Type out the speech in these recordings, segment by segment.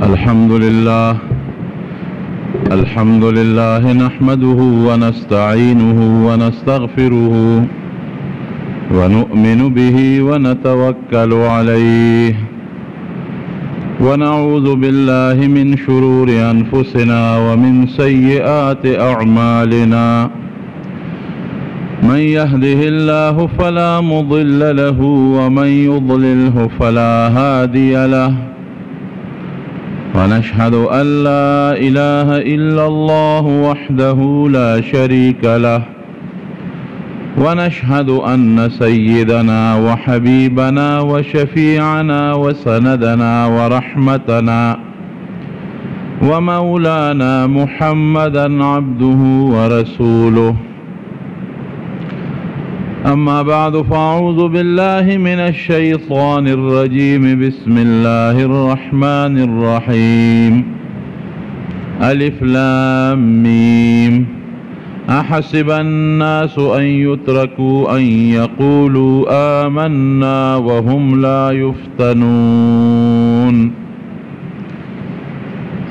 الحمد لله نحمده ونستعينه ونستغفره ونؤمن به ونتوكل عليه ونعوذ بالله من شرور أنفسنا ومن سيئات أعمالنا من يهده الله فلا مضل له ومن يضلله فلا هادي له ونشهد أن لا إله إلا الله وحده لا شريك له ونشهد أن سيدنا وحبيبنا وشفيعنا وسندنا ورحمتنا ومولانا محمدا عبده ورسوله أما بعد فأعوذ بالله من الشيطان الرجيم بسم الله الرحمن الرحيم ألف لام ميم أحسب الناس أن يتركوا أن يقولوا آمنا وهم لا يفتنون.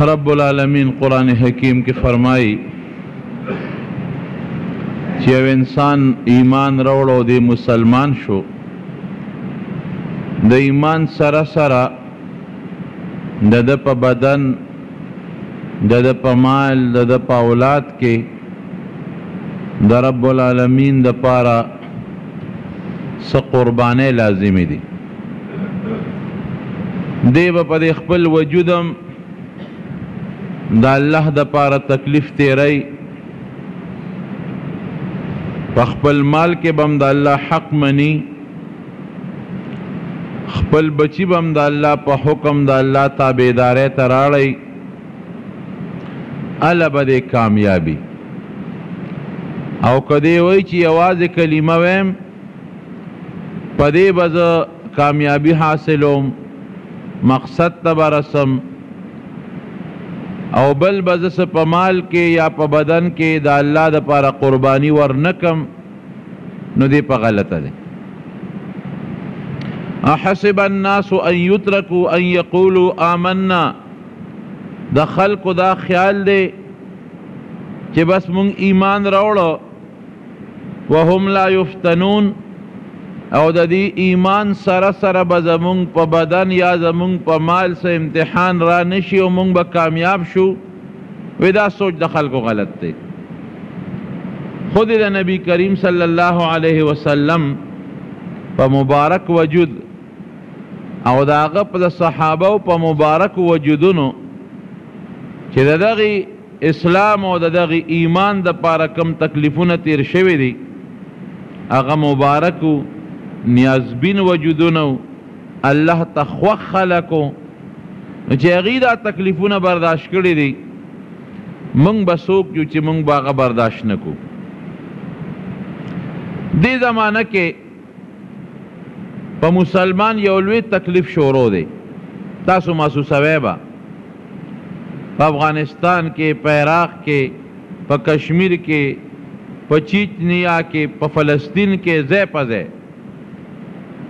رب العالمین قرآن حکیم کی فرمائی چې یو انسان ایمان راوړو دی مسلمان شو، د ایمان سره سره د ده په بدن، د ده په مال، د ده په اولاد کې د رب العالمین د پاره څه قربانۍ لازمي دي. دی به په دې خپل وجودم د الله د پاره تکلیف تیری، په خپل مال کې به هم د الله حق مني، خپل بچی به هم د الله په حکم د الله تابعدارۍ ته راړی، هله به دې کامیابي. او که دی وایي چې یوازې کلمه ویم په دې به زه کامیابي حاصلوم، مقصد ته به رسم، او بل به زه څه په مال کې یا په بدن کې د الله دپاره قرباني ورنکم، نو دی په غلطه دی. احسب الناس ان یترکوا ان یقولوا آمنا، د خلقو دا خیال دی چې بس مونږ ایمان راوړو وهم لا یفتنون، او د دې ایمان سره سره به زمونږ په بدن یا زمونږ په مال سه امتحان را نشي او مونږ به کامیاب شو. وی دا سوچ د خلکو غلط دی. خود د نبی کریم صلی الله علیه وسلم په مبارک وجود او د هغه په صحابه او په مبارک وجودونو چې د دغې اسلام او د دغې ایمان د پاره کم تکلیفونه تیر شوي دي، هغه مبارکو نیازبین وجودونو، الله ته خوښ خلکو چې هغوی دا تکلیفونه برداشت کړي دي، موږ به څوک یو چې موږ به هغه برداشت نه کړو. دې زمانه کې په مسلمان یو لوی تکلیف شروع دی، تاسو محسوسوئ به په افغانستان کې، په عراق کې، په کشمیر کې، په چیچنیا کې، په فلسطین کې، ځای په ځای.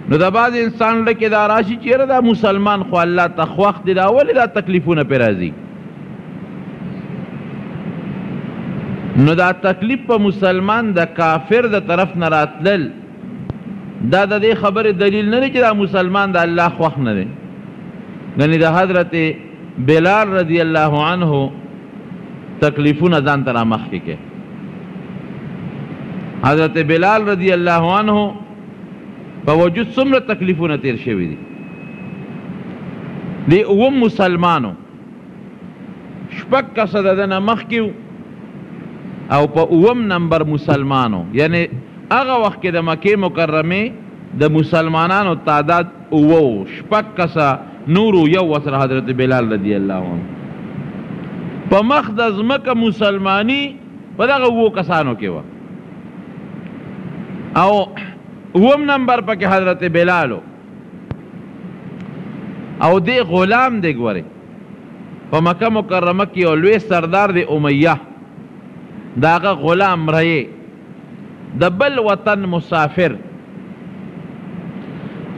نو د بعض انسان لکه دا راشي چې یاره دا مسلمان خو الله ته خوښ دی، دا ولې دا تکلیفونه پرې راځي؟ نو دا تکلیف په مسلمان د کافر د طرف نه راتلل، دا د دې خبرې دلیل نه دی چې دا مسلمان د الله خوښ نه دی. یعنې د حضرت بلال رضی الله عنه تکلیفونه ځان ته را مخکې کې. حضرت بلال رضی الله عنه په وجود څومره تکلیفونه تیر شوي دي. دی اوم مسلمانو شپږ کسه د ده نه مخکې او په اوم نمبر مسلمانو، یعنی هغه وخت کې د مکې مکرمې د مسلمانانو تعداد اوو، شپږ کسه نورو یو وسره حضرت بلال رضی الله عنه. په مخ د ځمکه مسلمانی په دغه اوو کسانو کې وه، او اوم نمبر پکې حضرت بلالو، او دی غلام دی. ګورې په مکه مکرمه کې یو لوی سردار دی امیه، د هغه غلام رهی د بل وطن مسافر،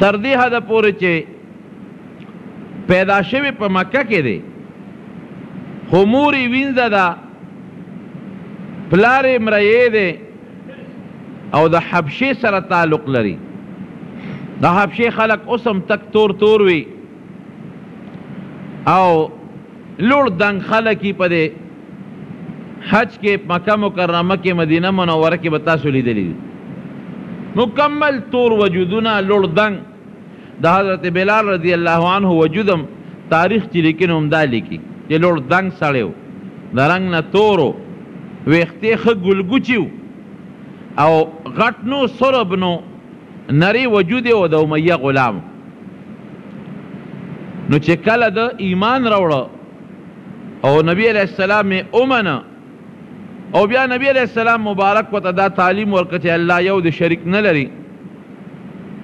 تر دې حده پورې چې پیدا شوی په مکه کې دی، خو مورې وینځه ده پلار یې مریی دی او د حبشې سره تعلق لري د حبشې خلک اوس هم تک تور تور وي او لوړ دنګ خلک یې په دې حج کې مکه مکرمه کې مدینه منوره کې به تاسو لیدلي مکمل تور وجودونه لوړ دنګ د حضرت بلال رضی الله عنه وجودم تاریخ چې لیکن هم دا لیکي چې لوړ دنګ سړی و د رنګ نه تور و ویښتې ښه ګلګوچي و او غټ نو سرب نو نری وجود و د امیه غلام نو چې کله د ایمان راوړه او نبی علیہ السلام یې ومنه او بیا نبی علیہ السلام مبارک ورته دا تعلیم ورکړه چې الله یو د شریک نه لري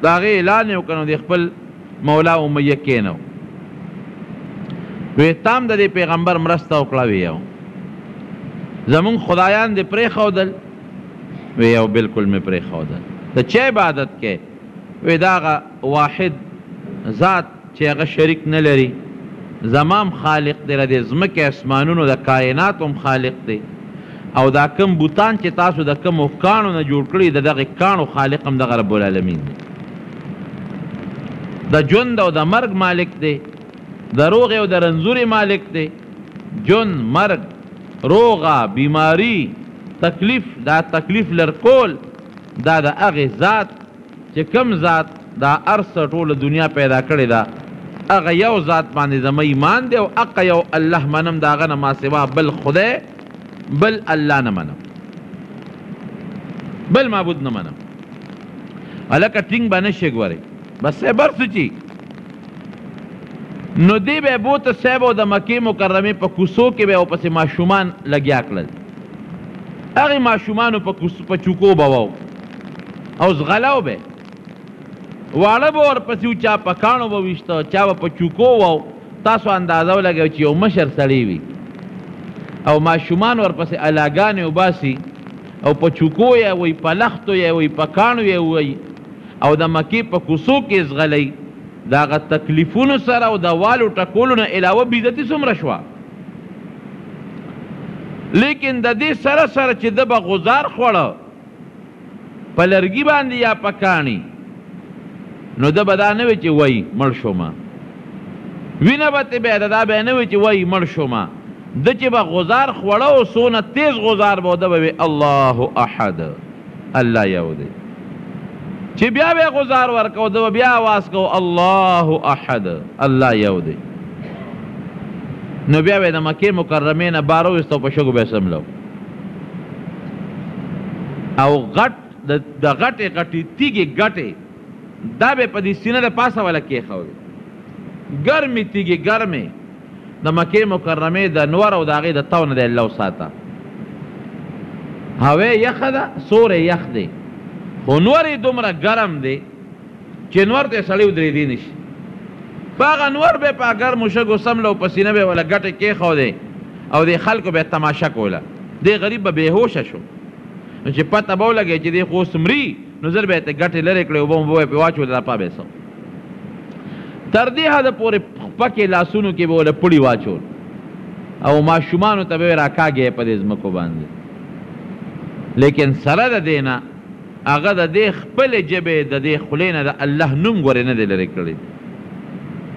د هغې اعلان یې وکړ نو د خپل مولا امیه کېنو وی تام د دې پیغمبر مرسته وکړه ویو زمونږ خدایان دې پرېښودل ویو بلکل مې پرېښودل ته چه عبادت کې وی دا هغه واحد ذات چې هغه شریک نه لري زمام خالق دی د ځمکې اسمانونو د کائنات هم خالق دی او دا کم بوتان چې تاسو د کمو کاڼو نه جوړ کړي د دغې کاڼو خالق هم دغه رب العالمین دی د ژوند او د مرګ مالک دی د روغې او د رنځورې مالک دی ژوند مرګ روغه بیماری تکلیف دا تکلیف لرکول دا د هغې ذات چې کم ذات دا ارسه ټوله دنیا پیدا کړې ده هغه یو ذات باندې زما ایمان دی او هغه یو الله منم د هغه نه ما سوا بل خدای بل الله نه منم بل معبود نه منم هلکه ټینګ به نشې ګورئ بس صبر سوچي نو دی به بوته صاحب او د مکې مکرمې په کوڅو کې به ورپسې ماشومان لګیا کړل هغې ماشومانو په چوکو به وو او زغلو به واړه به ورپسې و چا په کاڼو به ویشته چا به په چوکو وو تاسو اندازه ولګوئ چې یو مشر سړی وي او ماشومان ورپسې الاګانې وباسي او په چوکو یې وی په لختو یې وی په کاڼو یې وی او د مکې په کوڅو کې زغلی د هغه تکلیفونو سره او د والو ټکولو نه علاوه بېعزتي څومره شوه لیکن د دې سره سره چې ده به غزار خوړه په لرګي باندې یا په کاڼي نو ده به دا نه وي چې وایي مړ شومه وینه به ترې بیا دا به نه وي چې وایي مړ شومه ده چې به غزار خوړه او څونه تیز غزار به ده به وي الله احد الله یو دی چې بیا به غزار ورکو ده به بیا آواز کو الله احد الله یو دی نو بیا به د مکې مکرمې نه بار وویسته او په شګو به یې سملو او غټ د غټې غټې تیږې ګټې دا به په دې سینه د پاسه والا کېښودې ګرمې تیږې ګرمې د مکې مکرمې د نور او د هغې د تو نه دی الله وساته هوی یخه ده سوری یخ دی خو نور یې دومره ګرم دی چې نور ته سړی ودرېدی نشي په هغه نور به په ګرمو شګو سملو په سینه به ولا ګټې کېښودې او د خلکو به تماشه کوله دی غریب به بېهوشه شو نو چې پته به ولګی چې دی خو اوس مري نو زر به یې ته ګټې لرې کړې اوبه مو به پې واچولې راپا به یې څه تر دې حده پورې پکې لاسونو کې به وله پړي واچول او ماشومانو ته به یې راکاږې په دې ځمکو باندې لیکن سره د دې نه هغه د دې خپلې ژبې د دې خولې نه د الله نوم ګورې نه دی لرې کړی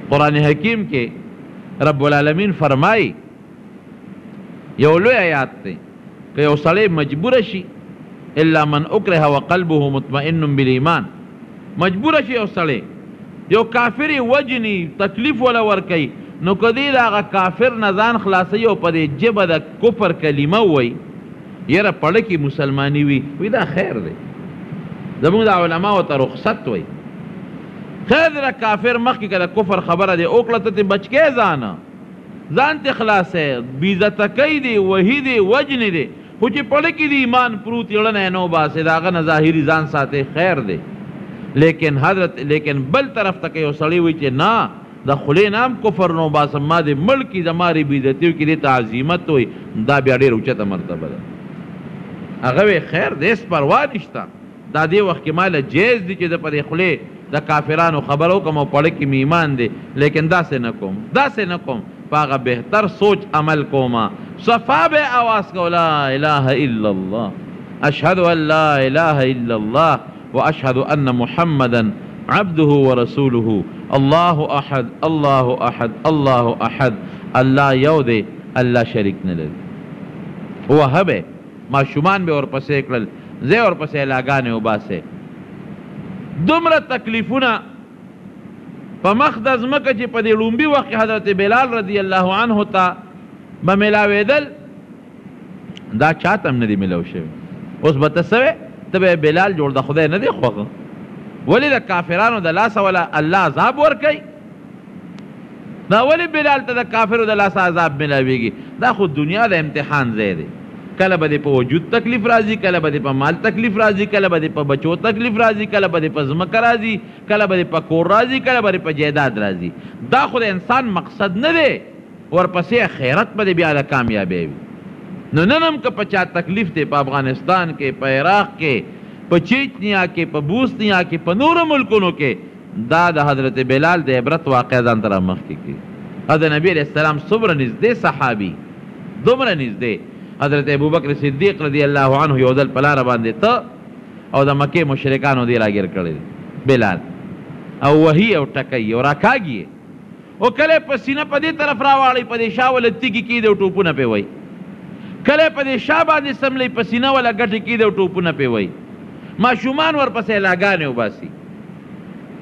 قرآن حکیم کې رب العالمین فرمایي یو لوی آیات دی که یو سړی مجبوره شي الا من اکره وقلبه مطمئن بالایمان مجبوره شي یو سړی یو کافر وجني تکلیف ولا ورکوي نو که دی د هغه کافر نه ځان خلاصوي او په دې ژبه د کفر کلمه ووایي یره پړه کې مسلماني وي دا خیر دی زمونږ د علماو ته رخصت وایي خیر دی کافر مخکې که د کفر خبره دی اوکړه ته ترې بچ کې ځان ته خلاصی بېعزته کوي دی وهي دی وجنې دی خو چې پړه کې د ایمان پروت یړنی نو باسې د هغه نه ظاهري ځان ساتي خیر دی لیکن بل طرف ته که یو سړی وایي چې نه د خولې نه هم کفر نو باسم ما د ملکي زما رې بېعزتي وکړي دې ته عظیمت وایي دا بیا ډېره اوچته مرتبه ده هغه وی خیر دی هېڅ پروا نشته دا دې وخت کې ماله جایز دي چې د په دې خولې د کافرانو خبر وکړم او پړه کې مې ایمان دی لیکن داسې نه کوم پاغه بهتر سوچ عمل کوما صفا به آواز کو لا اله الا الله اشهد ان لا اله الا الله واشهد ان محمدا عبده ورسوله الله احد الله احد الله احد الله یو دی الله شریک نه لري وهبه ماشومان به ورپسې کړل زه ورپسې لاګانې وباسه دومره تکلیفونه په مخ د ځمکه چې په دې لومبي وخت حضرت بلال رضی الله عنه ته به میلاوېدل دا چاته هم نه دي میلاو شوي اوس به ته څه وې ته به بلال جوړ د خدای نه دی خوښه ولې د کافرانو د لاسه ولا الله عذاب ورکوي دا ولې بلال ته د کافرو د لاسه عذاب میلاویږي دا خو دنیا د امتحان ځای دی کله به دې په وجود تکلیف راځي کله به دې په مال تکلیف راځي کله به دې په بچو تکلیف راځي کله به دې په ځمکه راځي کله به دې په کور راځي کله به دې په جایداد راځي دا خو د انسان مقصد نه دی ورپسې خیرت به دې بیا د کامیابی وي نو نن هم که په چا تکلیف دی په افغانستان کې په عراق کې په چیچنیا کې په بوسنیا کې په نورو ملکونو کې دا د حضرت بلال د عبرت واقع ځان ته رامخکې کړي حضرت نبی علیه السلام څومره نږدې صحابي دومره نږدې حضرت ابوبکر صدیق رضی الله عنه یو ځل په لاره باندې ته او د مکې مشرکانو دې راګیر کړی بلال او وهي او ټکی او راکاږي او کله په سینه په دې طرف راواړي په دې شا ولا تیږي کېدی او ټوپونه پې وایي کله په دې شا باندې سملی په سینه ولا ګټې کېدی او ټوپونه پې وایي ماشومان ورپسې لاګانې وباسي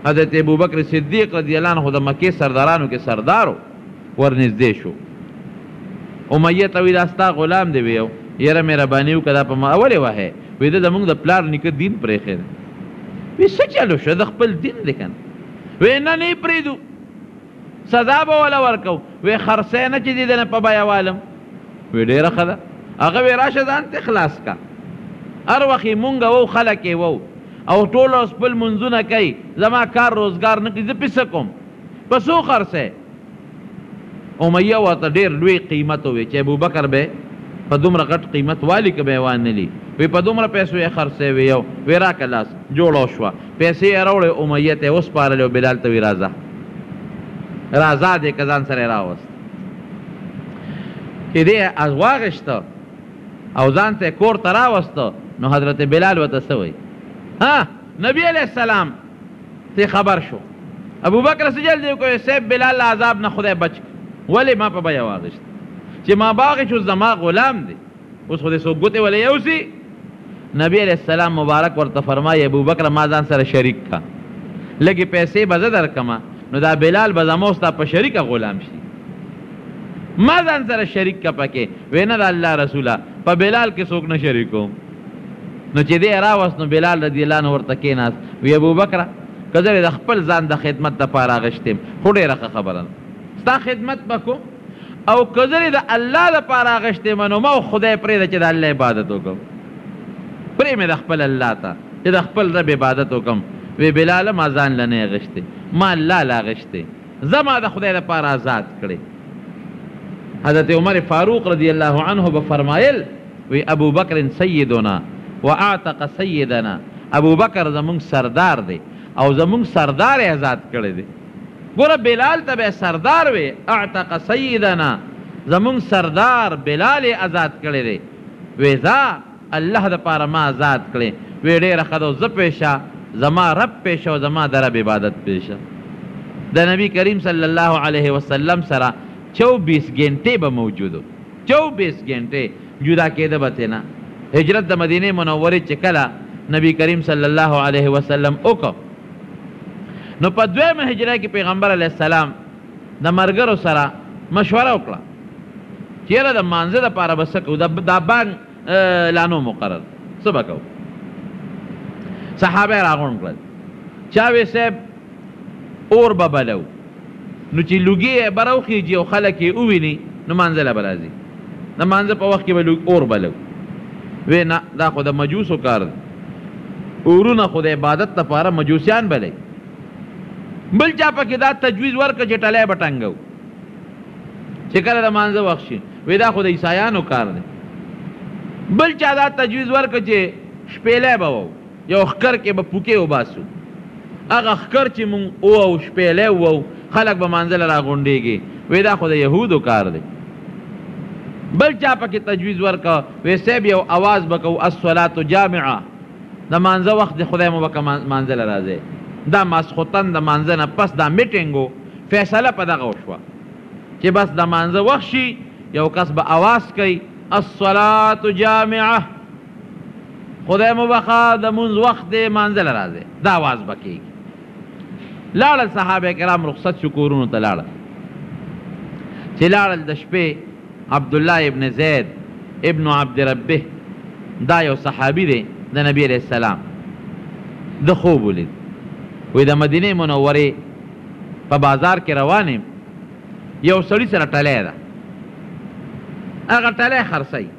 حضرت ابوبکر صدیق رضی الله عنه د مکې سردارانو کې سردارو ورنږدې شو امیه ته وی دا ستا غلام دی ویو یاره مهرباني وکړه دا په ما ولې وهې وی ده زمونږ د پلار نیکه دین پرېښی دی وی څه چلو شو د خپل دین دی که نه وی نه نه یې پرېږدو سزا به وله ورکو وی خرڅی نه چې دې د نه په بیه والم وی ډېره ښه ده هغه وی راشه ځان ته خلاص کا هر وخت یې مونږ وو خلک یې وو او ټول اوس خپل منځونه کوي زما کار روزګار نه کوي زه پې څه کوم په څو خرڅی امیه ورته ډېر لوی قیمت ووی چې ابوبکر به په دومره غټ قیمت والي که به یې وانلي وی په دومره پیسو یې خرڅی وی یو وی راکه لاس جوړه شوه پیسې یې راوړې امیه ته یې وسپارلې او بلال ته وی راځه راځه دې که ځان سره یې راوست چې دې واغېشته او ځان ته یې کور ته راوسته نو حضرت بلال ورته څه وی ها نبی علیه السلام ته خبر شو ابوبکر څه جلدی وکړی صاحب بلال له عذاب نه خدای بچ ولې ما په بیه واغېشت چې ما باغې شو زما غلام دی اوس خو دې څوک ګوتې ولې یوسي نبی علیه السلام مبارک ورته فرمایي ابوبکر ما ځان سره شریک کا لږې پیسې به زه درکمه نو دا بلال به زما ستا په شریکه غلام شي ما ځان سره شریک کا پکې وی نه د الله رسوله په بلال کې څوک نه شریکوم نو چې دې راوست نو بلال رضی الله عنه ورته کېناست وی ابوبکره که زه د خپل ځان د خدمت دپاره اغېشتم خو ډېره ښه خبره ده ستا خدمت به کوم او که زه د الله دپاره اغېشتم نو ما خدای پرېږده چې د الله عبادت وکړم پرې مې د خپل الله ته چې د خپل رب عبادت وکړم وی بلاله ما ځان له نه اغېشتې ما الله له اغېشتې زما د خدای دپاره آزاد کړې حضرت عمر فاروق رضی الله عنه به فرمایل وی ابوبکر سیدنا واعتق سیدنا ابوبکر زمونږ سردار دی او زمونږ سردار یې آزاد کړی دی ګوره بلال ته به سردار وی اعتق سیدنا زمونږ سردار بلال یې آزاد کړی دی وی ځه الله دپاره ما آزاد کړی وی ډېره ښه ده زه پیشه زما رب پیشه او زما د رب عبادت پیشه د نبی کریم صلی الله علیه وسلم سره 24 घंटे به موجود 24 घंटे جدا کېده به ترې نه هجرت د مدینې منورې چې کله نبی کریم صلی الله علیه وسلم وکړ نو په دویمه هجره کې پیغمبر علیه السلام د ملګرو سره مشوره وکړه چې یاره د مانځه دپاره به څه کوو دا بانک لا نو مقرر څه به کوو صحابه یې راغونډ کړل چا وی صاحب اور به بلو نو چې لوګي یې به راوخیږي او خلک یې وویني نو مانځله به راځي د مانځه په وخت کې به اور بلو وی نه دا خو د مجوسو کار دی اورونه خو د عبادت دپاره مجوسیان بلی بل چا پکې دا تجویز ورکړه چې ټلی به ټنګو چې کله د مانځه وخت شي وی دا خو د عیسایانو کار دی بل چا دا تجویز ورکړه چې شپېلی به وو یو ښکر کې به پوکې وباسو هغه ښکر چې مونږ او شپېلی وو خلک به مانځله راغونډېږي وی دا خو د یهودو کار دی بل چا پکې تجویز ورکه وی صاحب یو اواز به کوو الصلاة جامعه د مانځه وخت د خدای مو به که مانځله راځئ دا ماسخوتن د مانځه نه پس دا میټینګ و فیصله په دغه وشوه چې بس د مانځه وخت شي یو کس به اواز کوي الصلاة جامعه خدای مو بخوا د مونځ وخت دی مانځله راځئ دا اواز به کېږي لاړل صحابه کرام رخصت شو کورونو ته لاړل چې لاړل د شپې عبدالله ابن زید ابن عبد ربه دا یو صحابي دی د نبی علیہ السلام د خوب ولید وی د مدینه منورې په بازار کې روان یم یو سړي سره ټلی ده هغه ټلی خرڅوي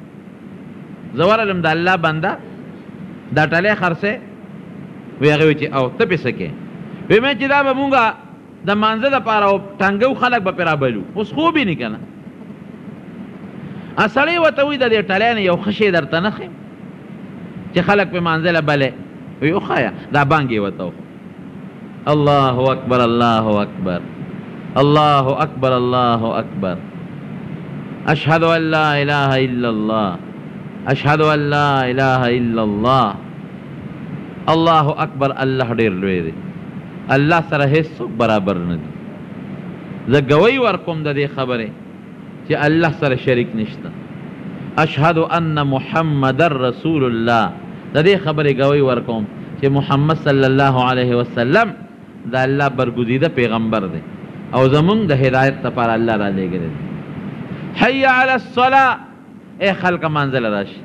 زه ورغلم د الله بنده دا ټلی خرڅی وی هغې وی چې او ته پې څه کې وی مې چې دا به مونږه د مانځه دپاره ټنګو خلک به پرې رابلو اوس خوب یې نه که نه سړی ورته وایي د دې ټلی نه یو ښه شی درته نه ښیم چې خلک پې مانځله بلې وی وښایه دا بانګ یې ورته وښو الله اکبر الله اکبر الله اکبر الله اکبر اشهد ان لا اله الا الله اشهد ان لا اله الا الله الله اکبر الله ډېر لوی دی الله سره هیڅوک برابر نه دي زه ګوی ورکوم د دې خبرې چې الله سره شریک نشته اشهد ان محمد رسول الله د دې خبرې ګوی ورکوم چې محمد صلی الله علیه وسلم د الله برګزیده پیغمبر دی او زمونږ د هدایت لپاره الله را لېږلی دی حی علی الصلاة ای خلکه مانځله راشي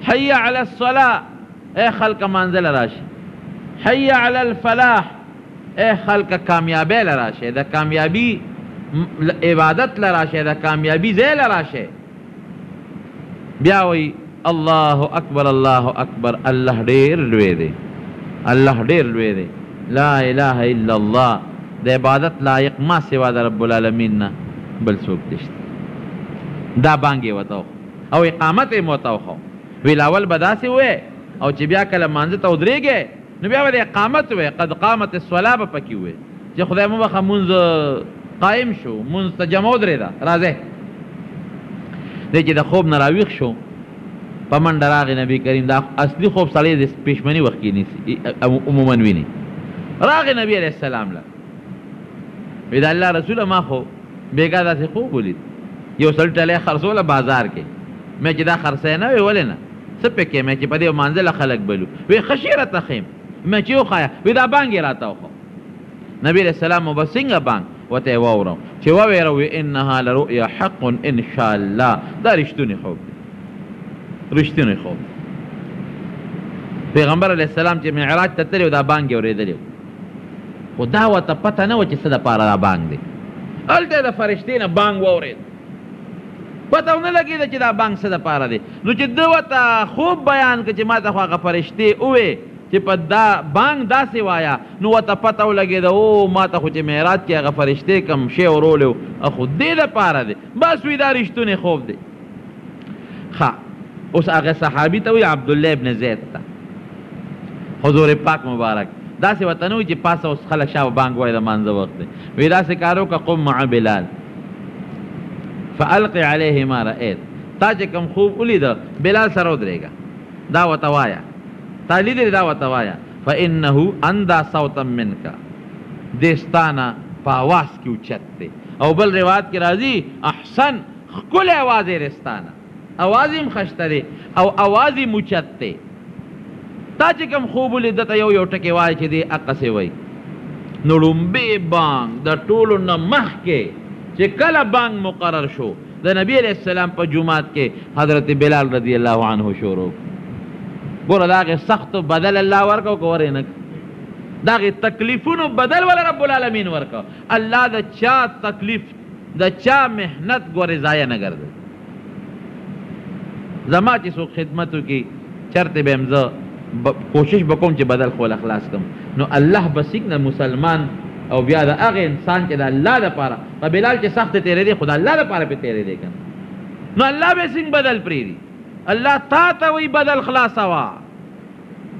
حی علی الصلاة ای خلکه مانځله راشي حی علی الفلاح ای خلکه کامیابی له راشئ د کامیابی عبادت له راشئ د کامیابی ځای له راشئ بیا وایي الله اکبر الله اکبر الله ډېر لوی دی الله ډېر لوی دی لا اله الا الله د عبادت لایق ما سوا د رب العالمین نه بل څوک نشته دا بانګ یې ورته وښو او اقامت یې ورته وښو ویل اول به داسې ووایې او چې بیا کله مانځه ته ودرېږې نو بیا به د اقامت ووایې قد قامت الصلاه به پکې ووایې چې خدای مو بخه مونځ قایم شو مونځ ته جمع ودرېده راځئ دی چې د خوب نه راویښ شو په منډه راغی نبي کریم دا اصلي خوب سړی د پېشمني وخت کې نیسي عموما ویني راغی نبی علیہ السلام له وی د الله رسوله ما خو بېګا داسې خوب ولید یو سړي ټلی خرڅوله بازار کې مې چې دا خرڅی نه وی ولې نه څه پکې مې چې په دې مانځله خلک بلو وی ښه شی راته ښیم مې چې وښایه وی دا بانګ یې راته وښو نبی علیہ السلام مو به څنګه بانګ ورته یې واورم چې وویره وی انها لرؤیا حق ان شاء الله دا رښتونی خوب دی رښتونی خوب پیغمبر علیہ السلام چې معراج ته تللی و دا بانګ یې اورېدلی و خو دا ورته پته نه وه چې څه دپاره دا بانګ دی هلته یې د فرشتې نه بانګ واورېد پته ونه لګېده چې دا بانګ څه دپاره دی نو چې ده ورته خوب بیان کړه چې ما ته خو هغه فرشتې ووې چې په دا بانګ داسې وایه نو ورته پته ولګېده او ما ته خو چې معراج کې هغه فرشتې کوم شی ورولی و خو دې دپاره دی بس وي دا رښتونی خوب دی ښه اوس هغه صحابي ته وایي عبدالله ابن زید ته حضور پاک مبارک داسې ورته نه وایي چې پاسه اوس خلک شا بانګ وایي د مانځه وخت دی وایي داسې کار وکړه قم مع بلال فالقي علیه ما رأیت تا چې کوم خوب ولیده بلال سره ودرېږه دا ورته وایه تا لیدلې دا ورته وایه فانه اندا صوتا منک دې ستانه په اواز کې اوچت دی او بل روایت کې راځي احسن ښکلی اواز یې رستانه اواز یې هم ښشته دی او اواز یې اوچت دی تا چې کوم خوب ولیده ته یو ټکې وایي چې دی هغسې وایي نو ړومبې بانګ د ټولو نه مخکې چې کله بانګ مقرر شو د نبی علیہ السلام په جومات کې حضرت بلال رضی الله عنه شروع ګوره د هغې سختو بدل الله ورکړو که ورې نه د هغې تکلیفونو بدل ولا رب العالمین ورکړو الله د چا تکلیف د چا محنت ګورې ضایع نه ګرځوي زما چې څوک خدمت وکړي چرته به یم زه کوشش به کوم چې بدل خو خلاص کړم نو الله به سیږنه مسلمان او بیا د هغه انسان چې د الله لپاره په بلال چې سخت تیرېدی خو د الله لپاره پې تیرېدی که نو الله به څنګه بدل پرېږدي الله تا ته وایي بدل خلاصوه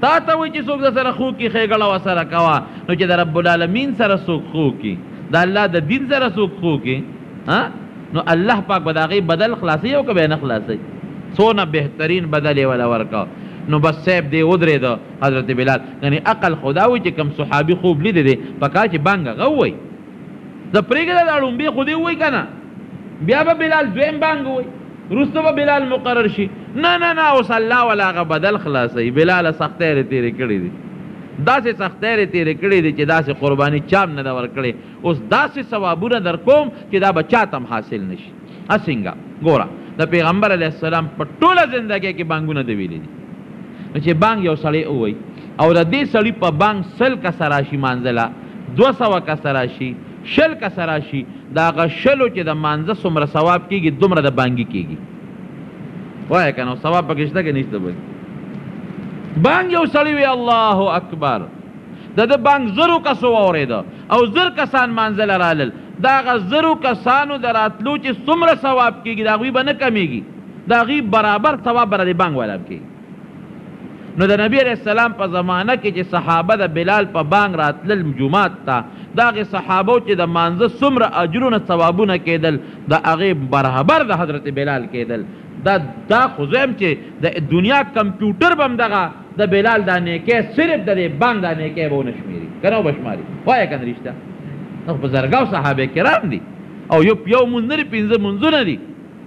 تا ته وایي چې څوک د سره خو کې ښېګړه ورسره کوه نو چې د رب العالمین سره څوک خو کې د الله د دین سره څوک خو کې نو الله پاک به د هغې بدل خلاصوي او که به یې نه خلاصوي څونه بهترین بدل یې وله ورکړه نو بس صاحب دی ودرېده حضرت بلال یعنې عقل خو دا وایي چې کوم صحابي خوب لیدی دی پکار چې بانګ هغه ووایي زه پرېږده دا ړومبې خو دې ووایي که نه بیا به بلال دویم بانګ ووایي وروسته به بلال مقرر شي نه اوس الله ولا هغه بدل خلاصوي بلاله سختۍ یې تېرې کړي دي داسې سختۍ یې تېرې کړي دي چې داسې قرباني چام نه ده ورکړې اوس داسې ثوابونه در کوم چې دا به چاته هم حاصل نه شي څنګه ګوره د پیغمبر علیه السلام په ټوله زندګۍ کې بانګونه د ویلي دي نو چې بانګ یو سړی ووایي او د دې سړي په بانګ 100 کسه راشي مانځله 200 کسه راشي 100 کسه راشي د هغه 100 چې د مانځه څومره ثواب کېږي دومره د بانګي کېږي وایه که نو ثواب پکې شته که نشته پکې بانګ یو سړی وی الله اکبر د ده بانګ 1000 کسو واورېده او 1000 کسان مانځله رالل د هغه 1000 کسانو د راتلو چې څومره ثواب کېږي د هغوی به نه کمیږي د هغوی برابر ثواب به د بانګ والا کېږي نو د نبی علیه السلام په زمانه کې چې صحابه د بلال په بانګ راتلل جومات ته د هغې صحابو چې د مانځه څومره اجرونه ثوابونه کېدل د هغې برابر د حضرت بلال کېدل دا خو زم چې د دنیا کمپیوټر به هم دغه د بلال دا نیکۍ صرف د دې بانګ دا نیکۍ به ونه شمېري که نه به شماري وایه که نه رښتیا نو په زرګاو صحابه کرام دي او یو مونځ نه دي 5 مونځونه دي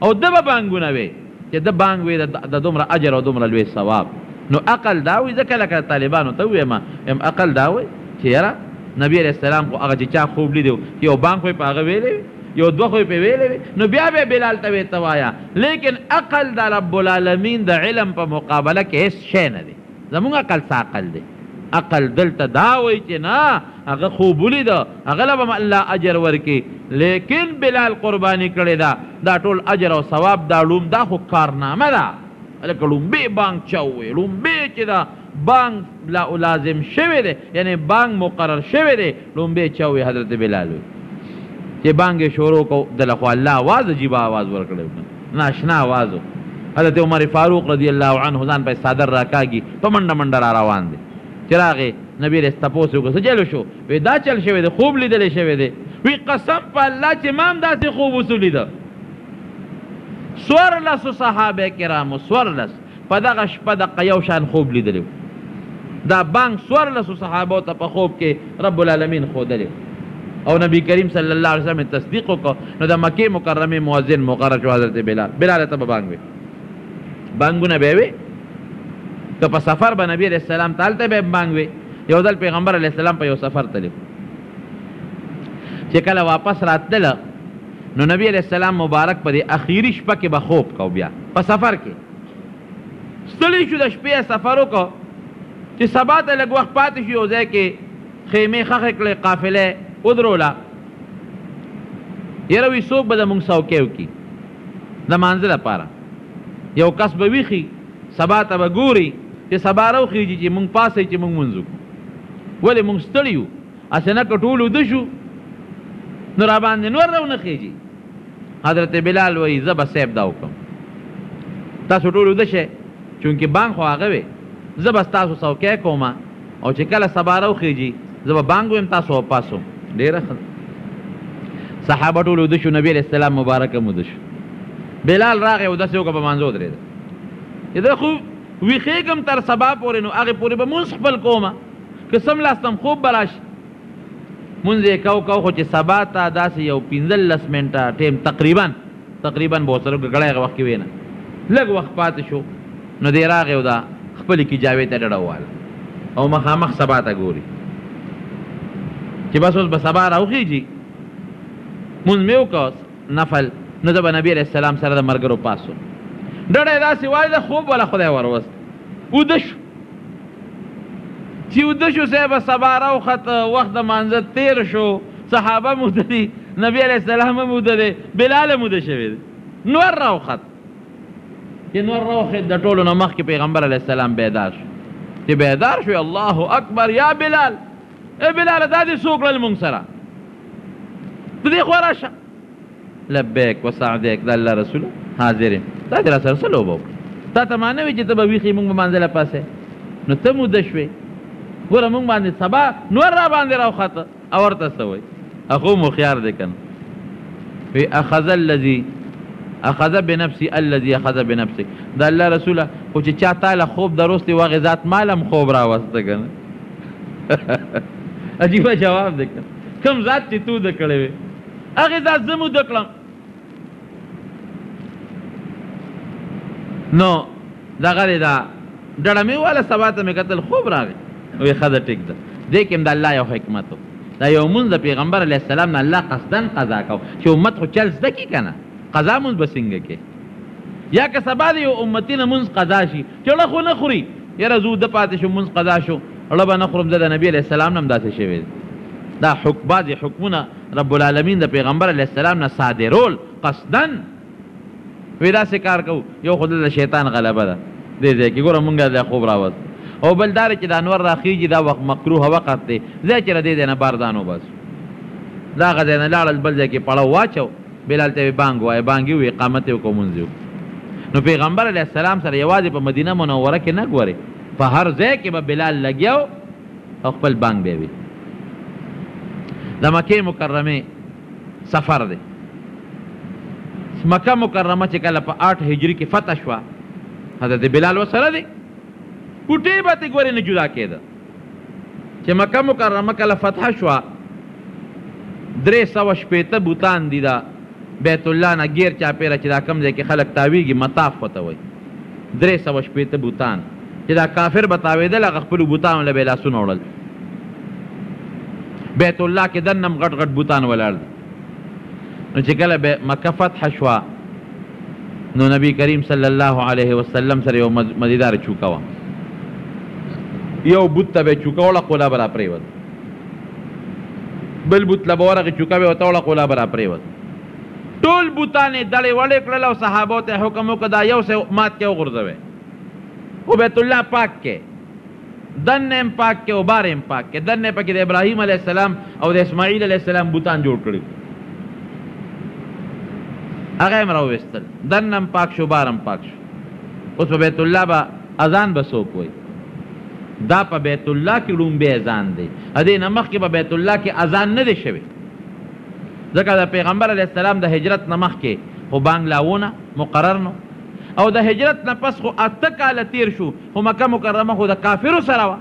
او ده به بانګونه وی چې ده بانګ وی د دومره اجر او دومره لوی ثواب نو عقل دا وی ځکه لکه طالبانو ته ووایم عقل دا وی چې یاره نبی علیه السلام خو هغه چې چا خوب لیدی یو بانګ خو یې په هغه ویلی وي یو 2 خو یې پې ویلی وي نو بیا به بلال ته ویې ته وایه لیکن عقل د رب العالمین د علم په مقابله کې هېڅ شی نه دی زمونږ عقل څه عقل دی عقل دلته دا وایي چې نه هغه خوب ولیده هغه له به الله اجر ورکړي لیکن بلال قرباني کړې ده دا ټول اجر او ثواب دا دا خو کارنامه ده لکه لومبې بانګ چا ووایي لومبې چې ده بانګ لازم شوی دی یعنی بانګ مقرر شوی دی لومبې چا ووایي حضرت بلال وایي چې بانګ یې شروع کو دله خو الله آواز عجیبه آواز ورکړی ناشنا آواز و حضرت عمر فاروق رضی الله عنه ځان په صدر راکاږي په منډه منډه را روان دی چې راغې نبي رس تپوس وکړه څه چلو شو وی دا چل شوی دی خوب لیدلی شوی دی وی قسم په الله چې ما هم داسې خوب اوس ولیده 14 صحابه کرامو 14 په دغه شپه دقه یو شان خوب لیدلی دا بانګ 14 صحابو ته په خوب کې رب العالمین ښودلی او نبی کریم صلی الله علیه وسلم تصدیق وکړو نو د مکې مکرمې مؤذن مقرر شو حضرت بلال ته به بانګ وي بانګونه به وي که په سفر به نبی علیه السلام ته هلته به بانګ وي یو ځل پیغمبر علیه السلام په یو سفر تللی چې کله واپس راتلله نو نبی علیه السلام مبارک په دې اخیري شپه کې به خوب کو بیا په سفر کې ستړي شو د شپې سفر وکړو چې سبا ته لږ وخت پاتې شو یو ځای کې خیمې خښې کړې قافلې ودروله یاره وي څوک به زمونږ څوکۍ وکړي د مانځه لپاره یو کس به ویښي سبا ته به ګوري چې سبا راوخیږي چې مونږ پاسئ چې مونږ مونځ وکړو ولې مونږ ستړي یو هسې نه که ټول وده شو نو را باندې نور راونه خیږي حضرت بلال وایي زه به صیب دا وکړم تاسو ټول وده شئ چونکې بانګ خو هغه وی زه به ستاسو څوکۍ کوم او چې کله سبا راوخیږي زه به بانګ ویم تاسو وپاسوم ډېره ښه صحابه ټول وده شو نبي علیه السلام مبارک هم وده شو بلال راغی اودسې وکړه په مانځه ودرېده زه خو ویښېږم تر سبا پورې نو هغې پورې به مونځ خپل کومه که سملاستم خوب به راشي مونځ یې کو خو چې سبا ته داسې یو 15 منټه ټیم تقریبا به ورسره ګړی هغه وخت کې وی نه لږ وخت پاتې شو نو دی راغی او دا خپلې کجاوې ته ډډه وواله او مخامخ سبا ته ګوري چې بس اوس به سبا راوخیږي مونځ مې وکړ نفل نو زه به نبي علیه السلام سره د ملګرو پاسو ډډه یې داسې وایي د خوب والا خدای وروست اوده شو چې اوده شو صاحبه سبا راوخته وخت د مانځه تېر شو صحابه هم اوده دي نبي علیه السلام هم اوده دی بلال هم اوده شوی دی نور راوخت چې نور راوخت د ټولو نه مخکې پیغمبر علیه السلام بیدار شو چې بیدار شو الله اکبر یا بلال ای بلال دا دې څوک کړل مونږ سره ته دې خوا راشه لبیک وسعدیک د الله رسوله حاضر یم تا دې را سره څه لوبه وکړه تا ته ما نه وي چې ته به ویښ یې مونږ به مانځه له پاسې نو ته موده شوې ګوره مونږ باندې سبا نور را باندې راوخته او ورته څه وایي اخو مو خيار دی که نه وی اخذ بنفسي الذي اخذ بنفسك دا الله رسوله خو چې چا تاله خوب دروستې وغې ذات مالم خوب راوسته که نه عجیبه جواب دی که کم ذات چې تو ده کړی وې هغې ذات زه موده کړم نو دغه دی دا ډډه مې واله سبا ته مې کتل خوب راغی وی ښه ده ټیک ده دې کې هم د الله یو حکمت و دا یو مونځ د پیغمبر علیه السلام نه الله قصدن قضا کو چې امت خو چل زده کي که نه قضا مونځ به څنګه کې یا که سبا د یو امتي نه مونځ قضا شي چې اړه خو نه خوري یاره زه اوده پاتې شو مونځ قضا شو اړه به نه خورم زه د نبي علیه السلام نه هم داسې شوی دا بعضې حکمونه رب العالمین د پیغمبر علیه السلام نه صادرول قصدن وی داسې کار کوو یو خو دلته شیطان غلبه ده دې ځای کې ګوره مونږ د خوب راوست او بل دا چې د انور راخیږي دا وخت مکروه وخت دی ځای چې له دې ځای نه بار دانو بس دا هغه ځای نه لاړل بل ځای کې پړو واچو بلال ته بانګ وایه بانګ یې ووایي اقامت یې وکړو مونځ یې نو پیغمبر علیه السلام سره یوازې په مدینه منوره کې نه ګورې په هر ځای کې به بلال لګیا او خپل بانګ به وي د مکې مکرمې سفر دی مکه مکرمه چې کله په 8 هجري کې فتح شوه حضرت بلال ورسره دی کوټې به ترې ګورې نه جدا کېده چې مکه مکرمه کله فتح شوه 360 بوتان دي دا بیت الله نه غیر چاپېره چې دا کم ځای کې خلک تاویږي مطاف ورته وایي 360 بوتان چې دا کافر به تاوېدل هغه خپلو بوتانو له به یې لاسونه وړل بیت الله کې دنم غټ غټ بوتان ولاړ دي نو چې کله مکه فتح شوه نو نبی کریم صلی الله علیه وسلم سره یو مزیدار چوکه وه یو بوت ته به یې چوکه وړه قوله به را پرېوت بل بوت له به ورغې چوکه به یې ورته وړه قوله به را پرېوت ټول بوتان یې دړې وړې کړل او صحابو ته حکم وکړه دا یو څه مات کې وغورځوئ خو بیت الله پاک کې دنه هم پاک کې او بار هم پاک کې دنه پکې د ابراهیم علیه السلام او د اسماعیل علیه السلام بوتان جوړ کړي هغه هم راوویستل دنه هم پاک شو بار هم پاک شو اوس په بیت الله به اذان به څوک وایي دا په بیت الله کې لومبی اذان دی هدې نه مخکې په بیت الله کې اذان نه دی شوی ځکه د پیغمبر علیه السلام د هجرت نه مخکې خو بانګ لاونه مقرر نو او د هجرت نه پس خو 8 کاله تیر شو خو مکه مکرمه خو د کافرو سره وه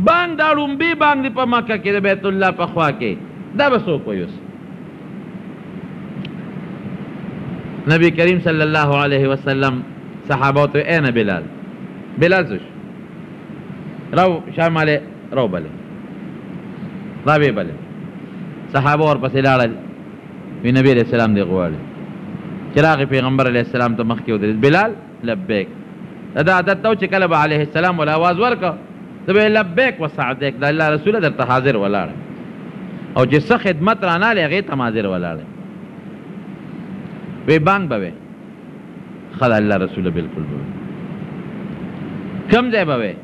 بانګ دا لومبي بانګ دی په مکه کې د بیت الله په خوا کې دا به څوک وایي اوس نبی کریم صلی الله علیه وسلم صحابه ته اینه بلال بلال زوش راو شاماله راو بله رابې بله صحابه ورپسې لاړل وی نبی علیه السلام دی غواړي چې راغی پیغمبر علیه السلام ته مخکې ودرېد بلال لبیک دا عادت ته و چې کله به علیه السلام ول آواز ورکړه ته به لبیک وسعدیک د الله رسوله درته حاضر ولاړ او چې څه خدمت رانهلې هغې ته هم حاضر ولاړ وی بانګ به وی ښه د الله رسوله بلکل به وی کم ځای به وی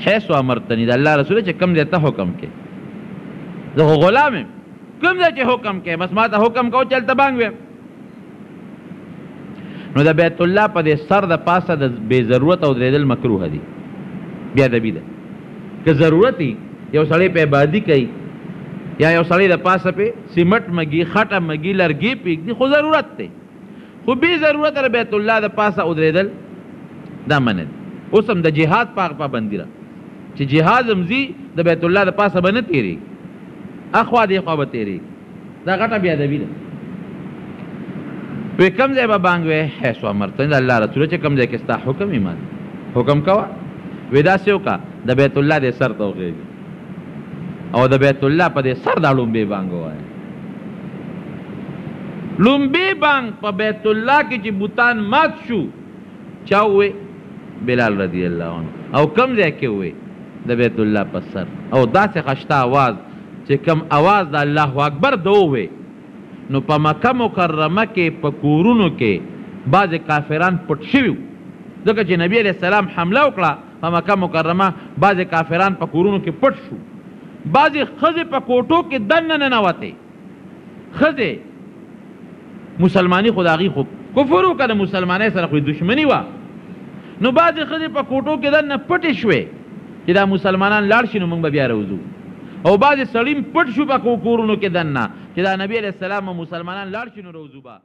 حیث امرتني د الله رسوله چې کم ځای ته حکم کې زه خو غلام یم کوم ځای چې حکم کې بس ما ته حکم کو چې هلته بانګ ویم نو د بیت الله په دې سر د پاسه د بې ضرورت او درېدل مکروه دي بیا ادبي ده که ضرورت وي یو سړی په عبادي کوي یا یو سړی د پاسه پې سیمټ مږي خټه مږي لرګي پرېږدي خو ضرورت دی خو بې ضرورت د بیت الله د پاسه ودرېدل دا منع دي اوس هم د جهاد پابندي ده چې جهاد هم ځي د بیت الله د پاسه به نه تېرېږي اخوا دې خوا به تېرېږي دا غټه بې ادبي ده وی کم ځای به بانګ وی حیث امرتني د الله رسوله چې کم ځای کې ستا حکم ایمان حکم کوه وی داسې وکړه د بیت الله دې سر ته وخېږي او د بیت الله په دې سر دا لومبې بانګ ووایه لومبې بانګ په بیت الله کې چې بوتان مات شو چا ووی بلال رضی الله عنه او کم ځای کې ووی د بیت الله په سر او داسې خشته اواز چې کم اواز د الله اکبر ده ووی نو په مکه مکرمه کې په کورونو کې بعضې کافران پټ شوي وو ځکه چې نبي علیه السلام حمله وکړه په مکه مکرمه بعضې کافران په کورونو کې پټ شو بعضې ښځې په کوټو کې دننه ننوتې ښځې مسلماني خو د هغې خو کفر وکړه د مسلمانۍ سره خو دشمني وه نو بعضې ښځې په کوټو کې دننه پټې شوې چې دا مسلمانان لاړ شي نو موږ به بیا روځو، او بعضې سړي پټ شو په کورونو کې دننه چې دا نبي علیه السلام مسلمانان لاړ شي نو روځو به.